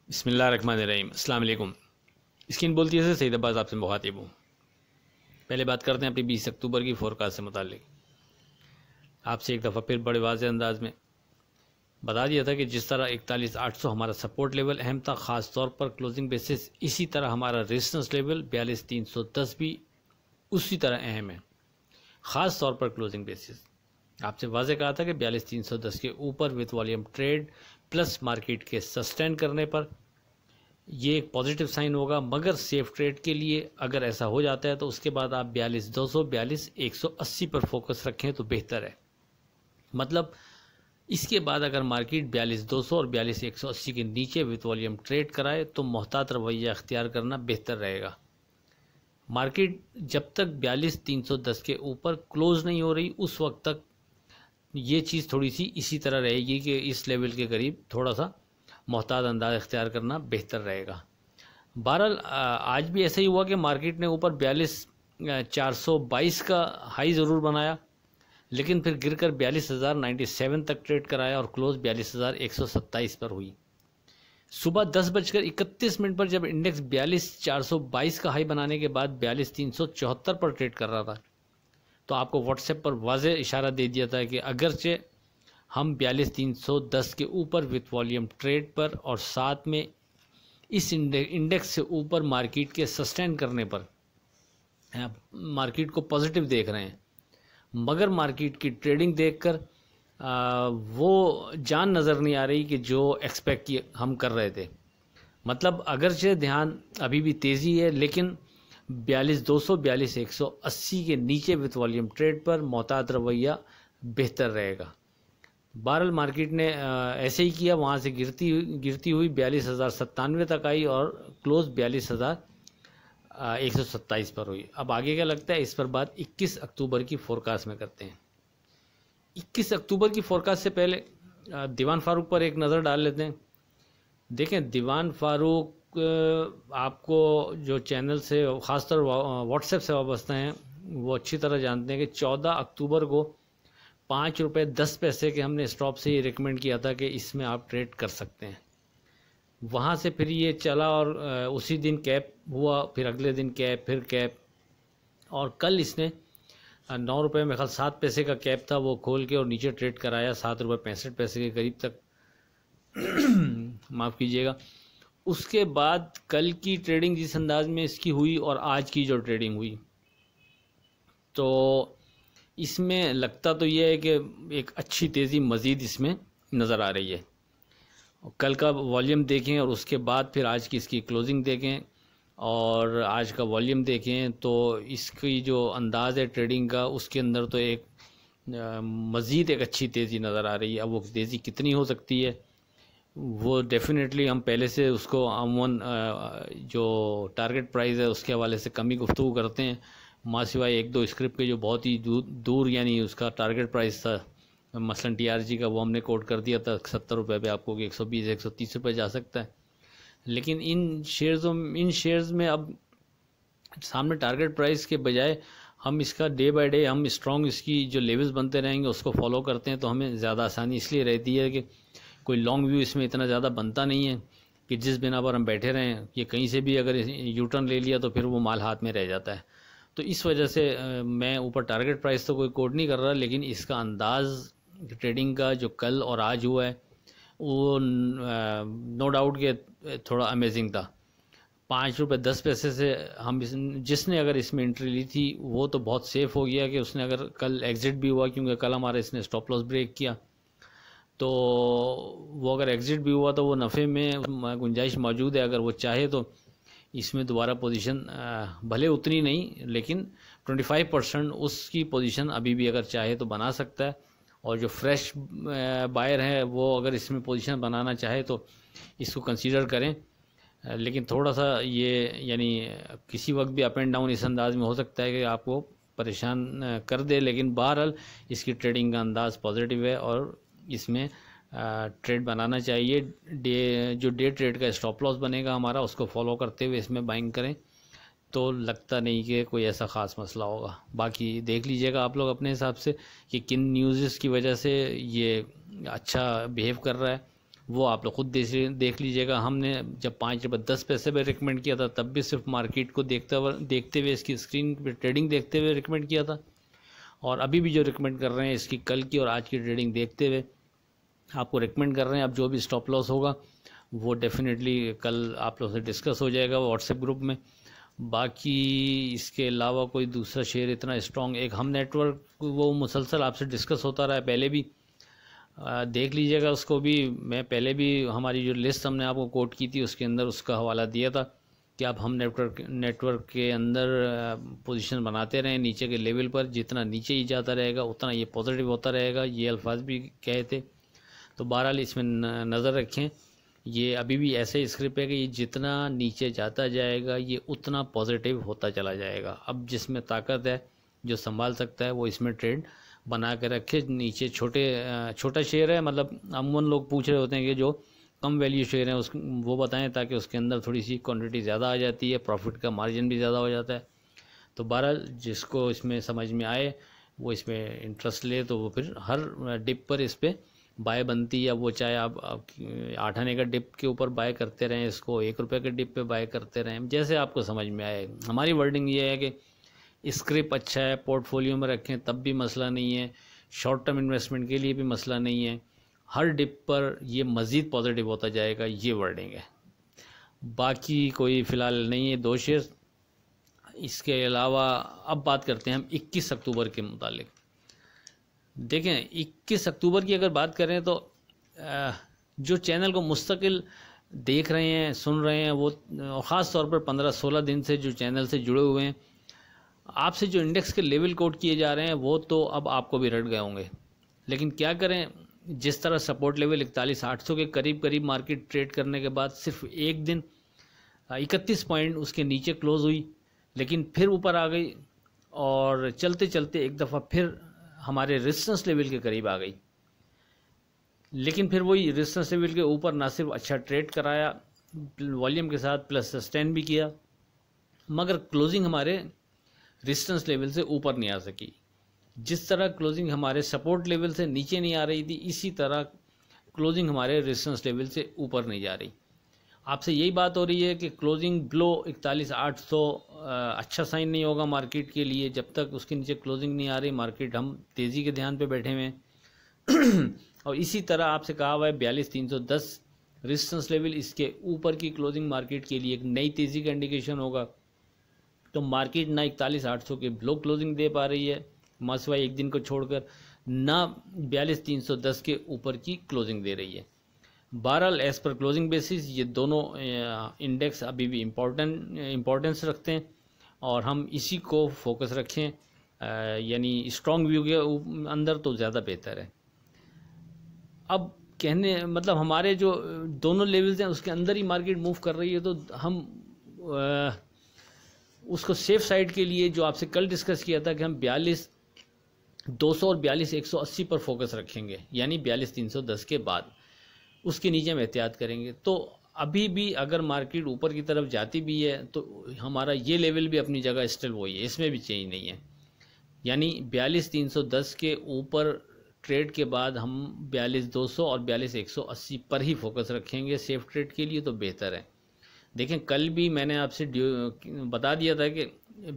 बिस्मिल्लाहिर्रहमानिर्रहीम। अस्सलाम वालेकुम। स्किन बोलती है सईद अब्बास आपसे मुखातिब हूँ। पहले बात करते हैं अपनी 20 अक्टूबर की फोरकास्ट से मुतालिक। आपसे एक दफ़ा फिर बड़े वाज़ेह अंदाज में बता दिया था कि जिस तरह 41,800 हमारा सपोर्ट लेवल अहम था, ख़ास तौर पर क्लोजिंग बेसिस, इसी तरह हमारा रेजिस्टेंस लेवल 42,310 भी उसी तरह अहम है, ख़ास तौर पर क्लोजिंग बेसिस। आपसे वाज़ेह कहा था कि 42,310 के ऊपर with volume trade plus market के सस्टेन करने पर ये एक पॉजिटिव साइन होगा, मगर सेफ ट्रेड के लिए अगर ऐसा हो जाता है तो उसके बाद आप 42,200 42,180 पर फोकस रखें तो बेहतर है। मतलब इसके बाद अगर मार्केट 42,200 और 42,180 के नीचे विथ वॉल्यूम ट्रेड कराए तो मोहतात रवैया अख्तियार करना बेहतर रहेगा। मार्केट जब तक 42,310 के ऊपर क्लोज नहीं हो रही उस वक्त तक ये चीज़ थोड़ी सी इसी तरह रहेगी कि इस लेवल के करीब थोड़ा सा मोहतात अंदाज अख्तियार करना बेहतर रहेगा। बहरहाल आज भी ऐसा ही हुआ कि मार्केट ने ऊपर 42,422 का हाई ज़रूर बनाया, लेकिन फिर गिरकर 42,097 तक ट्रेड कराया और क्लोज 42,127 पर हुई। सुबह 10:31 पर जब इंडेक्स 42,422 का हाई बनाने के बाद 42,374 पर ट्रेड कर रहा था तो आपको व्हाट्सएप पर वाज़ेह इशारा दे दिया था कि अगरचे हम 42,310 के ऊपर विथ वॉल्यूम ट्रेड पर और साथ में इस इंडेक्स से ऊपर मार्केट के सस्टेन करने पर मार्केट को पॉजिटिव देख रहे हैं, मगर मार्केट की ट्रेडिंग देखकर वो जान नज़र नहीं आ रही कि जो एक्सपेक्ट हम कर रहे थे। मतलब अगरचे ध्यान अभी भी तेज़ी है, लेकिन 42,200 42,180 के नीचे विथ वॉल्यूम ट्रेड पर मोहतात रवैया बेहतर रहेगा। बहरहाल मार्केट ने ऐसे ही किया, वहाँ से गिरती हुई 42,097 तक आई और क्लोज 42,127 पर हुई। अब आगे क्या लगता है इस पर बात 21 अक्टूबर की फोरकास्ट में करते हैं। 21 अक्टूबर की फोरकास्ट से पहले दीवान फारूक पर एक नज़र डाल लेते हैं। देखें, दीवान फारूक आपको जो चैनल से ख़ासतौर व्हाट्सएप से वाबस्ता हैं वो अच्छी तरह जानते हैं कि 14 अक्टूबर को ₹5.10 के हमने स्टॉप से ये रिकमेंड किया था कि इसमें आप ट्रेड कर सकते हैं। वहाँ से फिर ये चला और उसी दिन कैप हुआ, फिर अगले दिन कैप, फिर कैप, और कल इसने ₹9 में ख्याल 7 पैसे का कैप था वो खोल के और नीचे ट्रेड कराया ₹7.65 के करीब तक माफ़ कीजिएगा। उसके बाद कल की ट्रेडिंग जिस अंदाज में इसकी हुई और आज की जो ट्रेडिंग हुई तो इसमें लगता तो ये है कि एक अच्छी तेज़ी मज़ीद इसमें नज़र आ रही है। कल का वॉल्यूम देखें और उसके बाद फिर आज की इसकी क्लोजिंग देखें और आज का वॉल्यूम देखें तो इसकी जो अंदाज़ है ट्रेडिंग का उसके अंदर तो एक मज़ीद एक अच्छी तेज़ी नज़र आ रही है। अब वो तेज़ी कितनी हो सकती है वो डेफिनेटली हम पहले से उसको अमूमन जो टारगेट प्राइस है उसके हवाले से कम ही गुफ्तगू करते हैं, माँ सिवाय एक दो स्क्रिप्ट के जो बहुत ही दूर यानी उसका टारगेट प्राइस था, मसलन TRG का, वो हमने कोट कर दिया था ₹70 पे आपको कि 120 130 रुपये जा सकता है। लेकिन इन शेयर्स में अब सामने टारगेट प्राइस के बजाय हम इसका डे बाय डे हम स्ट्रॉन्ग इसकी जो लेवल्स बनते रहेंगे उसको फॉलो करते हैं तो हमें ज़्यादा आसानी इसलिए रहती है कि कोई लॉन्ग व्यू इसमें इतना ज़्यादा बनता नहीं है कि जिस बिना पर हम बैठे रहें कि कहीं से भी अगर यू टर्न ले लिया तो फिर वो माल हाथ में रह जाता है। तो इस वजह से मैं ऊपर टारगेट प्राइस तो कोई कोड नहीं कर रहा, लेकिन इसका अंदाज़ ट्रेडिंग का जो कल और आज हुआ है वो नो डाउट के थोड़ा अमेजिंग था। ₹5.10 से हम जिसने अगर इसमें एंट्री ली थी वो तो बहुत सेफ़ हो गया कि उसने अगर कल एग्ज़िट भी हुआ, क्योंकि कल हमारा इसने स्टॉप लॉस ब्रेक किया, तो वो अगर एग्ज़िट भी हुआ तो वो नफ़े में गुंजाइश मौजूद है। अगर वो चाहे तो इसमें दोबारा पोजीशन भले उतनी नहीं लेकिन 25% उसकी पोजीशन अभी भी अगर चाहे तो बना सकता है। और जो फ्रेश बायर है वो अगर इसमें पोजीशन बनाना चाहे तो इसको कंसीडर करें, लेकिन थोड़ा सा ये यानी किसी वक्त भी अप एंड डाउन इस अंदाज में हो सकता है कि आपको परेशान कर दे, लेकिन बहरहाल इसकी ट्रेडिंग का अंदाज़ पॉजिटिव है और इसमें ट्रेड बनाना चाहिए। जो डे ट्रेड का स्टॉप लॉस बनेगा हमारा उसको फॉलो करते हुए इसमें बाइंग करें तो लगता नहीं कि कोई ऐसा ख़ास मसला होगा। बाकी देख लीजिएगा आप लोग अपने हिसाब से कि किन न्यूज़ की वजह से ये अच्छा बिहेव कर रहा है। वो आप लोग खुद देख लीजिएगा। हमने जब 5 रुपये 10 पैसे पे रिकमेंड किया था तब भी सिर्फ मार्केट को देखते हुए इसकी स्क्रीन पे ट्रेडिंग देखते हुए रिकमेंड किया था, और अभी भी जो रिकमेंड कर रहे हैं इसकी कल की और आज की ट्रेडिंग देखते हुए आपको रिकमेंड कर रहे हैं। अब जो भी स्टॉप लॉस होगा वो डेफिनेटली कल आप लोग से डिस्कस हो जाएगा व्हाट्सएप ग्रुप में। बाकी इसके अलावा कोई दूसरा शेयर इतना स्ट्रॉन्ग, एक हम नेटवर्क वो मुसलसल आपसे डिस्कस होता रहा है, पहले भी देख लीजिएगा उसको भी। मैं पहले भी हमारी जो लिस्ट हमने आपको कोट की थी उसके अंदर उसका हवाला दिया था कि आप हम नेटवर्क के अंदर पोजीशन बनाते रहें नीचे के लेवल पर, जितना नीचे ही जाता रहेगा उतना ये पॉजिटिव होता रहेगा, ये अल्फाज भी कहे थे। तो बहरहाल इसमें नज़र रखें, ये अभी भी ऐसे ही स्क्रिप्ट है कि ये जितना नीचे जाता जाएगा ये उतना पॉजिटिव होता चला जाएगा। अब जिसमें ताकत है, जो संभाल सकता है, वो इसमें ट्रेड बना के रखे। नीचे छोटा शेयर है, मतलब अमूमन लोग पूछ रहे होते हैं कि जो कम वैल्यू शेयर हैं वो बताएं, ताकि उसके अंदर थोड़ी सी क्वांटिटी ज़्यादा आ जाती है, प्रॉफिट का मार्जिन भी ज़्यादा हो जाता है। तो बहरहाल जिसको इसमें समझ में आए वो इसमें इंटरेस्ट ले, तो वो फिर हर डिप पर इस पर बाय बनती है। वो चाहे आप 8 आने का डिप के ऊपर बाय करते रहें, इसको 1 रुपये के डिप पे बाय करते रहें, जैसे आपको समझ में आए। हमारी वर्डिंग ये है कि स्क्रिप्ट अच्छा है, पोर्टफोलियो में रखें तब भी मसला नहीं है, शॉर्ट टर्म इन्वेस्टमेंट के लिए भी मसला नहीं है, हर डिप पर ये मज़ीद पॉजिटिव होता जाएगा, ये वर्डिंग है। बाकी कोई फ़िलहाल नहीं है 2 शेयर। इसके अलावा अब बात करते हैं हम 21 अक्टूबर के मुतालिक। देखें 21 अक्टूबर की अगर बात करें तो जो चैनल को मुस्तकिल देख रहे हैं, सुन रहे हैं, वो ख़ास तौर पर 15-16 दिन से जो चैनल से जुड़े हुए हैं, आपसे जो इंडेक्स के लेवल कोट किए जा रहे हैं वो तो अब आपको भी रट गए होंगे। लेकिन क्या करें, जिस तरह सपोर्ट लेवल 41,800 के करीब मार्केट ट्रेड करने के बाद सिर्फ एक दिन 31 पॉइंट उसके नीचे क्लोज हुई, लेकिन फिर ऊपर आ गई और चलते चलते एक दफ़ा फिर हमारे रेजिस्टेंस लेवल के करीब आ गई। लेकिन फिर वही रेजिस्टेंस लेवल के ऊपर ना सिर्फ अच्छा ट्रेड कराया वॉल्यूम के साथ, प्लस सस्टेन भी किया, मगर क्लोजिंग हमारे रेजिस्टेंस लेवल से ऊपर नहीं आ सकी। जिस तरह क्लोजिंग हमारे सपोर्ट लेवल से नीचे नहीं आ रही थी, इसी तरह क्लोजिंग हमारे रेजिस्टेंस लेवल से ऊपर नहीं जा रही। आपसे यही बात हो रही है कि क्लोजिंग बिलो 41,800 अच्छा साइन नहीं होगा मार्केट के लिए। जब तक उसके नीचे क्लोजिंग नहीं आ रही मार्केट, हम तेज़ी के ध्यान पे बैठे हुए हैं। और इसी तरह आपसे कहा हुआ है 42,310 रेजिस्टेंस लेवल, इसके ऊपर की क्लोजिंग मार्केट के लिए एक नई तेज़ी का इंडिकेशन होगा। तो मार्केट ना 41,800 के बिलो क्लोजिंग दे पा रही है मसवा एक दिन को छोड़कर, ना 42,310 के ऊपर की क्लोजिंग दे रही है। बहरहाल एज़ पर क्लोजिंग बेसिस ये दोनों इंडेक्स अभी भी इम्पोर्टेंस रखते हैं और हम इसी को फोकस रखें, यानी स्ट्रॉन्ग व्यू के अंदर तो ज़्यादा बेहतर है। अब कहने मतलब हमारे जो दोनों लेवल्स हैं उसके अंदर ही मार्केट मूव कर रही है, तो हम उसको सेफ साइड के लिए जो आपसे कल डिस्कस किया था कि हम 42,200 और 42,180 पर फोकस रखेंगे, यानी 42,310 के बाद उसके नीचे हम एहतियात करेंगे। तो अभी भी अगर मार्केट ऊपर की तरफ जाती भी है तो हमारा ये लेवल भी अपनी जगह स्टिल वही है, इसमें भी चेंज नहीं है। यानी 42,310 के ऊपर ट्रेड के बाद हम 42,200 और 42,180 पर ही फोकस रखेंगे सेफ ट्रेड के लिए, तो बेहतर है। देखें कल भी मैंने आपसे बता दिया था कि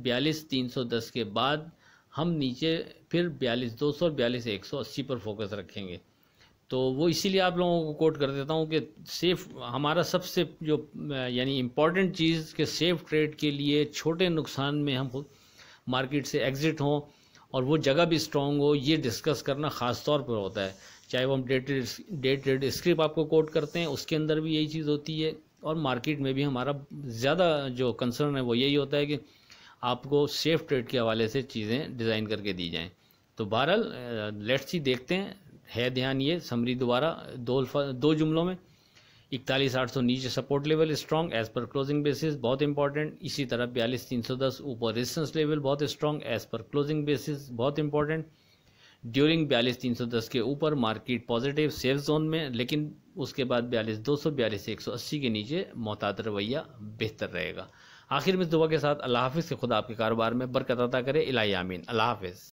42,310 के बाद हम नीचे फिर 42,200 और 42,180 पर फोकस रखेंगे। तो वो इसीलिए आप लोगों को कोट कर देता हूँ कि सेफ हमारा सबसे जो यानी इम्पॉर्टेंट चीज़ कि सेफ ट्रेड के लिए छोटे नुकसान में हम मार्केट से एग्ज़िट हों और वो जगह भी स्ट्रॉन्ग हो, ये डिस्कस करना ख़ास तौर पर होता है। चाहे वो हम डे ट्रेड स्क्रिप्ट आपको कोट करते हैं उसके अंदर भी यही चीज़ होती है, और मार्केट में भी हमारा ज़्यादा जो कंसर्न है वो यही होता है कि आपको सेफ ट्रेड के हवाले से चीज़ें डिज़ाइन करके दी जाएँ। तो बहरहाल लेट्स सी देखते हैं। है ध्यान ये समरी दोबारा दो जुमलों में, 41,800 नीचे support level strong as per closing basis, बहुत इंपॉर्टेंट। इसी तरह 42,310 ऊपर रेजिस्टेंस लेवल बहुत strong as per closing basis, बहुत इंपॉर्टेंट। ड्यूरिंग 42,310 के ऊपर मार्केट पॉजिटिव सेफ जोन में, लेकिन उसके बाद 42,200 42,180 के नीचे मोहतात रवैया बेहतर रहेगा। आखिर में दुआ के साथ अल्लाह हाफिज़, खुदा आपके कारोबार में बरकत अता करे, इलाही आमीन। अल्लाह हाफिज़।